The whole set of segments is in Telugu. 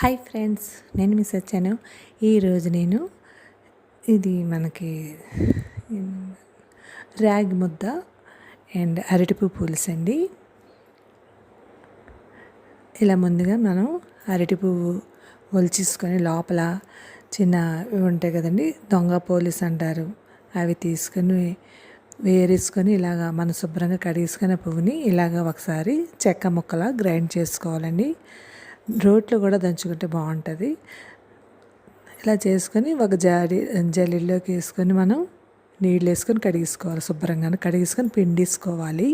హాయ్ ఫ్రెండ్స్, నేను మిస్ వచ్చాను. ఈరోజు నేను ఇది మనకి రాగి ముద్ద అండ్ అరటిపువ్వు పులుసు అండి. ఇలా ముందుగా మనం అరటిపువ్వు ఒలిచేసుకొని లోపల చిన్న ఉంటాయి కదండి, దొంగ పోలీస్ అంటారు, అవి తీసుకొని వేరేసుకొని ఇలాగ మనం శుభ్రంగా కడిగేసుకున్న పువ్వుని ఇలాగ ఒకసారి చెక్క ముక్కలా గ్రైండ్ చేసుకోవాలండి. రోట్లో కూడా దంచుకుంటే బాగుంటుంది. ఇలా చేసుకొని ఒక జల్లీలోకి వేసుకొని మనం నీళ్ళు వేసుకొని కడిగేసుకోవాలి. శుభ్రంగా కడిగేసుకొని పిండేసుకోవాలి.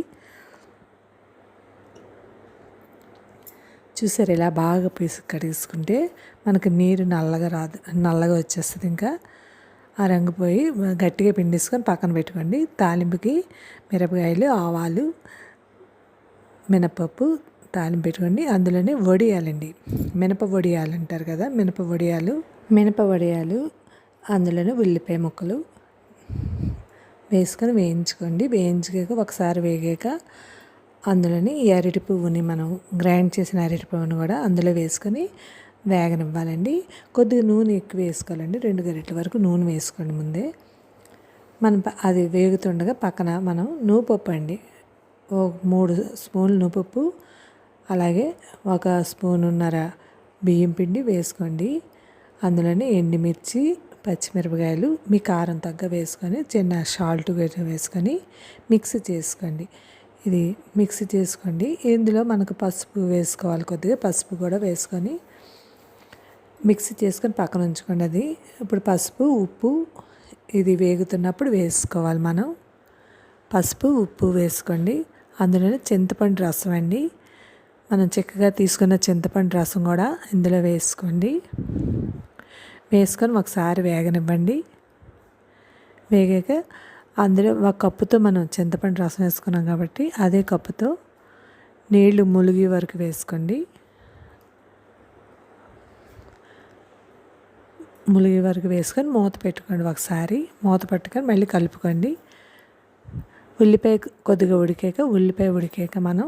చూసారు, ఇలా బాగా కడిగేసుకుంటే మనకు నీరు నల్లగా వచ్చేస్తుంది. ఇంకా ఆ రంగు పోయి గట్టిగా పిండేసుకొని పక్కన పెట్టుకోండి. తాలింపుకి మిరపకాయలు, ఆవాలు, మినపప్పు తాలింపు పెట్టుకోండి. అందులోనే వడియాలండి, మినప వడియాలు అంటారు కదా, మినప వడియాలు అందులోనే ఉల్లిపాయ ముక్కలు వేసుకొని వేయించుకోండి. వేయించుకాక ఒకసారి వేగాక అందులోని ఈ అరటి పువ్వుని మనం గ్రైండ్ చేసిన అరటి పువ్వుని కూడా అందులో వేసుకొని వేగనివ్వాలండి. కొద్దిగా నూనె ఎక్కువ వేసుకోవాలండి. 2 గరిటెల వరకు నూనె వేసుకోండి ముందే. మనం అది వేగుతుండగా పక్కన మనం నువ్వుపప్పు అండి, 3 స్పూన్లు నువ్వుపప్పు, అలాగే 1 స్పూనున్నర బియ్యం పిండి వేసుకోండి. అందులోనే ఎండుమిర్చి, పచ్చిమిరపకాయలు మీ కారం తగ్గ వేసుకొని చిన్న సాల్ట్ వేసుకొని మిక్సీ చేసుకోండి. ఇది మిక్సీ చేసుకోండి. ఇందులో మనకు పసుపు వేసుకోవాలి, కొద్దిగా పసుపు కూడా వేసుకొని మిక్సీ చేసుకొని పక్కన ఉంచుకోండి. అది ఇప్పుడు పసుపు, ఉప్పు ఇది వేగుతున్నప్పుడు వేసుకోవాలి. మనం పసుపు, ఉప్పు వేసుకోండి. అందులోనే చింతపండు రసం అండి, మనం చక్కగా తీసుకున్న చింతపండు రసం కూడా ఇందులో వేసుకోండి. వేసుకొని ఒకసారి వేగనివ్వండి. వేగాక అందులో 1 కప్పుతో మనం చింతపండు రసం వేసుకున్నాం కాబట్టి అదే కప్పుతో నీళ్లు ములిగి వరకు వేసుకోండి. ములిగి వరకు వేసుకొని మూత పెట్టుకోండి. ఒకసారి మూత పెట్టుకొని మళ్ళీ కలుపుకోండి. ఉల్లిపాయ కొద్దిగా ఉడికాక మనం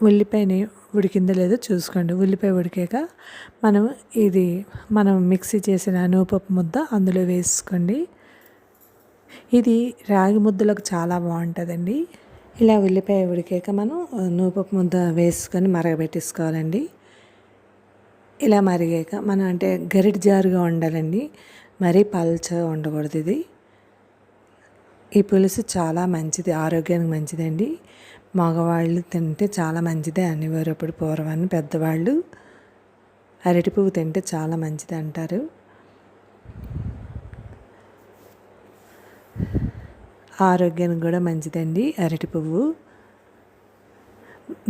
ఉల్లిపాయని ఉడికిందో లేదో చూసుకోండి. ఉల్లిపాయ ఉడికాక మనం మిక్సీ చేసిన నువ్వుపప్పు ముద్ద అందులో వేసుకోండి. ఇది రాగి ముద్దలకు చాలా బాగుంటుందండి. ఇలా ఉల్లిపాయ ఉడికాక మనం నువ్వుపప్పు ముద్ద వేసుకొని మరగబెట్టేసుకోవాలండి. ఇలా మరిగాక మనం అంటే గరిటె జారుగా ఉండాలండి, మరీ పల్చగా ఉండకూడదు. ఈ పులుసు చాలా మంచిది, ఆరోగ్యానికి మంచిదండి. మగవాళ్ళు తింటే చాలా మంచిదే అనేవారు అప్పుడు పూర్వాన్ని పెద్దవాళ్ళు. అరటి పువ్వు తింటే చాలా మంచిది అంటారు. ఆరోగ్యానికి కూడా మంచిదండి అరటి పువ్వు.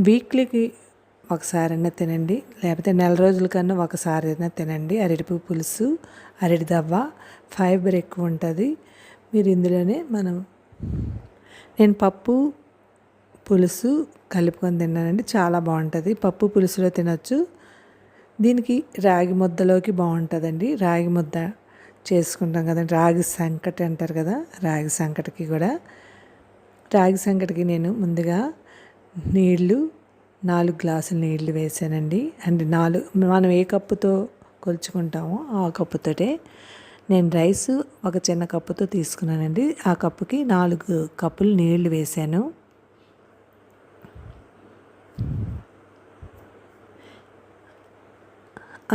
వీక్లీకి ఒకసారైనా తినండి, లేకపోతే నెల రోజుల కన్నా ఒకసారైనా తినండి. అరటి పువ్వు పులుసు, అరటి దవ్వ ఫైబర్ ఎక్కువ ఉంటుంది. మీరు ఇందులోనే నేను పప్పు పులుసు కలుపుకొని తిన్నానండి, చాలా బాగుంటుంది. పప్పు పులుసులో తినొచ్చు. దీనికి రాగి ముద్దలోకి బాగుంటుందండి. రాగి ముద్ద చేసుకుంటాం కదండి, రాగి సంకటి అంటారు కదా, రాగి సంకటికి నేను ముందుగా 4 గ్లాసుల నీళ్లు వేసానండి. అంటే మనం ఏ కప్పుతో కొలుచుకుంటామో ఆ కప్పుతోటే నేను రైసు 1 చిన్న కప్పుతో తీసుకున్నానండి. ఆ కప్పుకి 4 కప్పులు నీళ్లు వేసాను.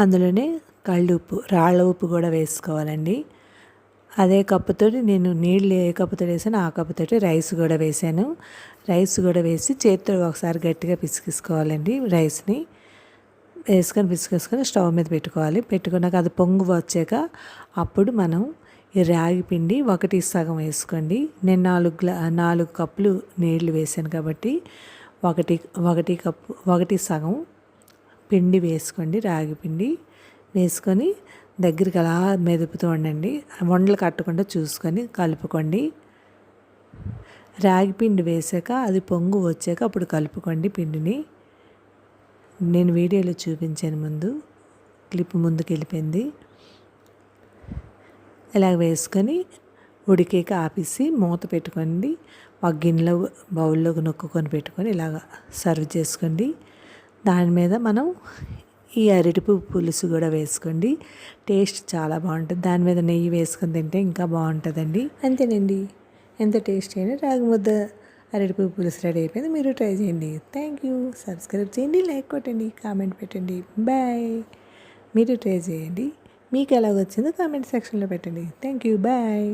అందులోనే కళ్ళుప్పు, రాళ్ళ ఉప్పు కూడా వేసుకోవాలండి. అదే కప్పుతో నేను నీళ్ళు ఏ కప్పుతో వేసానో ఆ కప్పుతో రైస్ కూడా వేసాను. రైస్ కూడా వేసి చేతితో ఒకసారి గట్టిగా పిసికిసుకోవాలండి. రైస్ని వేసుకొని పిసికేసుకొని స్టవ్ మీద పెట్టుకోవాలి. పెట్టుకున్నాక అది పొంగు వచ్చాక అప్పుడు మనం ఈ రాగి పిండి 1 వేసుకోండి. నేను 4 కప్పులు నీళ్లు వేసాను కాబట్టి 1 కప్పు 1 పిండి వేసుకోండి. రాగి పిండి వేసుకొని దగ్గరికి అలా మెదుపుతూ ఉండండి. వండలు కట్టకుండా చూసుకొని కలుపుకోండి. రాగి పిండి వేసాక అది పొంగు వచ్చాక అప్పుడు కలుపుకోండి పిండిని. నేను వీడియోలో చూపించాను, క్లిప్ ముందుకు వెళ్ళిపోయింది. ఇలా వేసుకొని ఉడికాక ఆపేసి మూత పెట్టుకోండి. ఒక గిన్నెలో బౌల్లోకి నొక్కుకొని పెట్టుకొని ఇలాగ సర్వ్ చేసుకోండి. దాని మీద మనం ఈ అరటిపువ్వు పులుసు కూడా వేసుకోండి. టేస్ట్ చాలా బాగుంటుంది. దాని మీద నెయ్యి వేసుకొని తింటే ఇంకా బాగుంటుందండి. అంతేనండి, ఎంత టేస్ట్ అయినా రాగి ముద్ద అరటిపువ్వు పులుసు రెడీ అయిపోయింది. మీరు ట్రై చేయండి. Thank you. సబ్స్క్రైబ్ చేయండి, లైక్ కొట్టండి, కామెంట్ పెట్టండి. బాయ్. మీరు ట్రై చేయండి. మీకు ఎలాగొచ్చిందో కామెంట్ సెక్షన్లో పెట్టండి. Thank you. బాయ్.